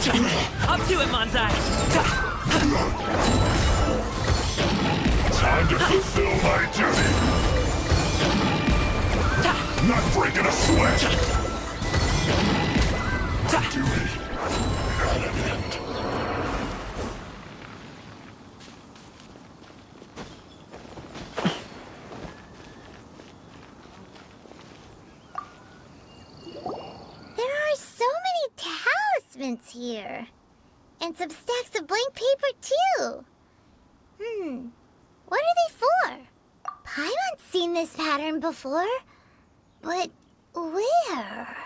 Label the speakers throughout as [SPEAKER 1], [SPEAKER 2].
[SPEAKER 1] Up to it, Manzai!
[SPEAKER 2] Time to fulfill my duty! Not breaking a sweat! Duty at an end.
[SPEAKER 3] There are so many talismans here. And some stacks of blank paper, too. What are they for? Paimon's seen this pattern before. But where?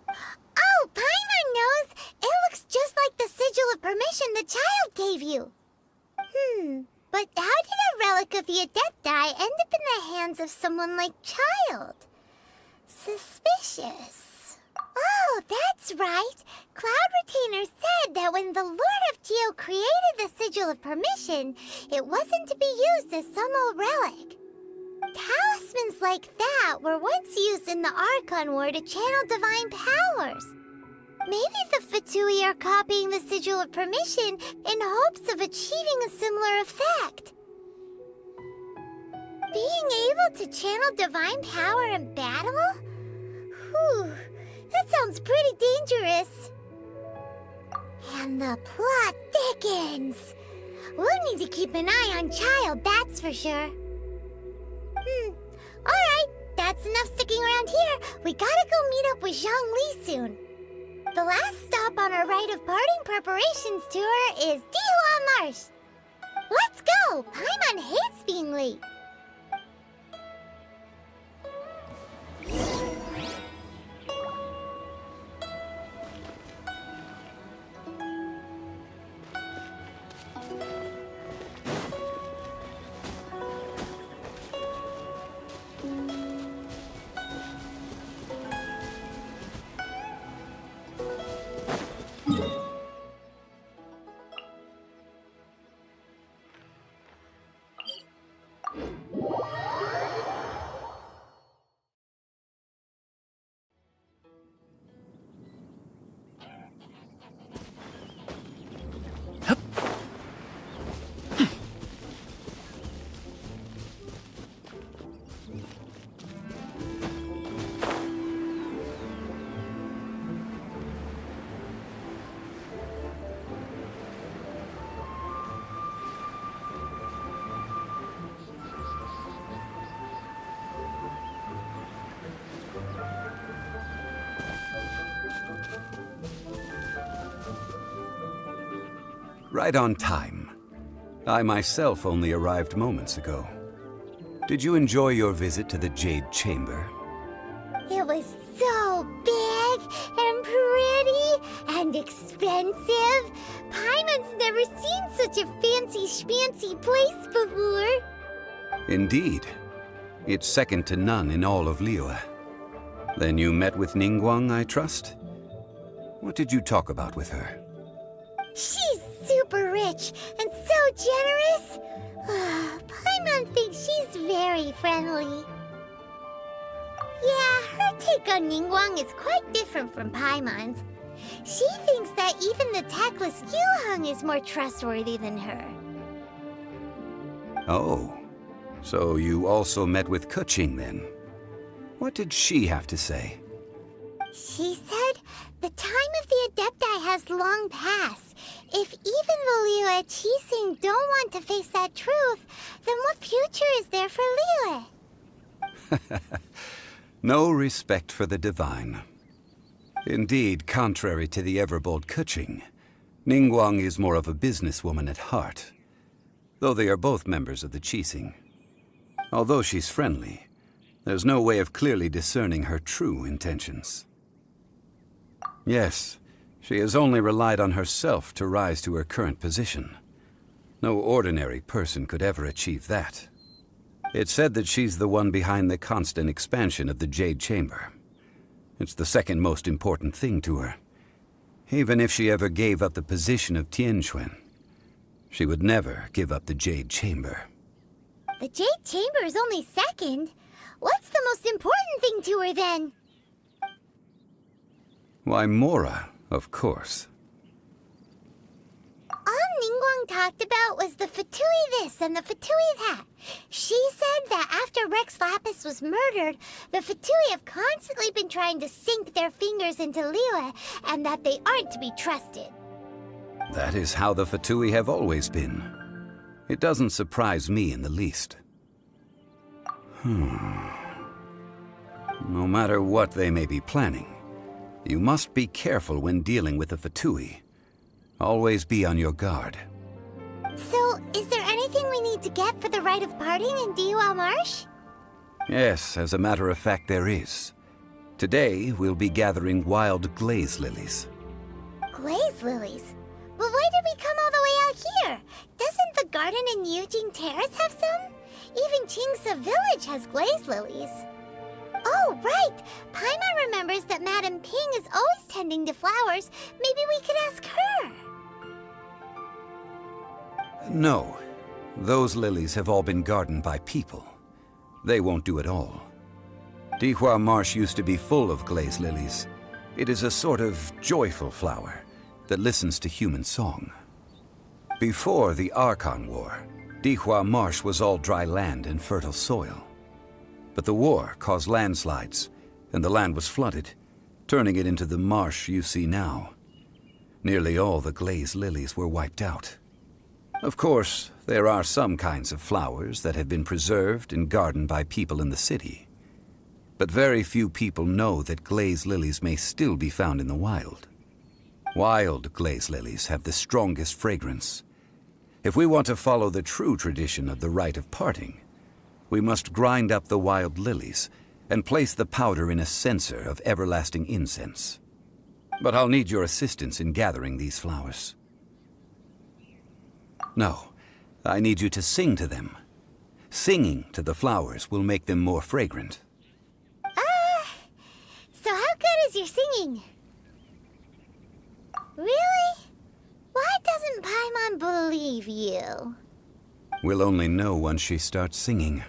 [SPEAKER 3] Oh, Paimon knows! It looks just like the sigil of permission the child gave you. But how did a relic of the Adepti end up in the hands of someone like Child? Suspicious. Oh, that's right. Cloud Retainer said that when the Lord of Geo created the Sigil of Permission, it wasn't to be used as some old relic. Talismans like that were once used in the Archon War to channel divine powers. Maybe the Fatui are copying the Sigil of Permission in hopes of achieving a similar effect. Being able to channel divine power in battle? Whew, that sounds pretty dangerous. And the plot thickens. We'll need to keep an eye on Child, that's for sure. Alright, that's enough sticking around here. We gotta go meet up with Zhongli soon. The last stop on our rite of parting preparations tour is Dihua Marsh. Let's go! Paimon hates being late.
[SPEAKER 4] Right on time. I myself only arrived moments ago. Did you enjoy your visit to the Jade Chamber?
[SPEAKER 3] It was so big and pretty and expensive. Paimon's never seen such a fancy schmancy place before.
[SPEAKER 4] Indeed. It's second to none in all of Liyue. Then you met with Ningguang, I trust? What did you talk about with her?
[SPEAKER 3] She's super rich and so generous. Paimon thinks she's very friendly. Yeah, her take on Ningguang is quite different from Paimon's. She thinks that even the tactless Yuheng is more trustworthy than her.
[SPEAKER 4] Oh, so you also met with Keqing then? What did she have to say?
[SPEAKER 3] She said the time of the Adepti has long passed. If even the Liyue Qixing don't want to face that truth, then what future is there for Liyue?
[SPEAKER 4] No respect for the divine. Indeed, contrary to the ever-bold Keqing, Ningguang is more of a businesswoman at heart, though they are both members of the Qixing. Although she's friendly, there's no way of clearly discerning her true intentions. Yes, she has only relied on herself to rise to her current position. No ordinary person could ever achieve that. It's said that she's the one behind the constant expansion of the Jade Chamber. It's the second most important thing to her. Even if she ever gave up the position of Tianquan, she would never give up the Jade Chamber.
[SPEAKER 3] The Jade Chamber is only second. What's the most important thing to her then?
[SPEAKER 4] Why, Mora, of course.
[SPEAKER 3] talked about was the Fatui this and the Fatui that. She said that after Rex Lapis was murdered, the Fatui have constantly been trying to sink their fingers into Liyue, and that they aren't to be trusted.
[SPEAKER 4] That is how the Fatui have always been. It doesn't surprise me in the least. No matter what they may be planning, you must be careful when dealing with the Fatui. Always be on your guard.
[SPEAKER 3] So, is there anything we need to get for the rite of parting in Dihua Marsh?
[SPEAKER 4] Yes, as a matter of fact, there is. Today, we'll be gathering wild glaze lilies.
[SPEAKER 3] Glaze lilies? But why did we come all the way out here? Doesn't the garden in Yujing Terrace have some? Even Qingse Village has glaze lilies. Oh, right! Paimon remembers that Madame Ping is always tending to flowers. Maybe we could ask her.
[SPEAKER 4] No. Those lilies have all been gardened by people. They won't do it all. Dihua Marsh used to be full of glaze lilies. It is a sort of joyful flower that listens to human song. Before the Archon War, Dihua Marsh was all dry land and fertile soil. But the war caused landslides, and the land was flooded, turning it into the marsh you see now. Nearly all the glaze lilies were wiped out. Of course, there are some kinds of flowers that have been preserved and gardened by people in the city. But very few people know that glaze lilies may still be found in the wild. Wild glaze lilies have the strongest fragrance. If we want to follow the true tradition of the rite of parting, we must grind up the wild lilies and place the powder in a censer of everlasting incense. But I'll need your assistance in gathering these flowers. No, I need you to sing to them. Singing to the flowers will make them more fragrant.
[SPEAKER 3] So how good is your singing? Really? Why doesn't Paimon believe you?
[SPEAKER 4] We'll only know once she starts singing.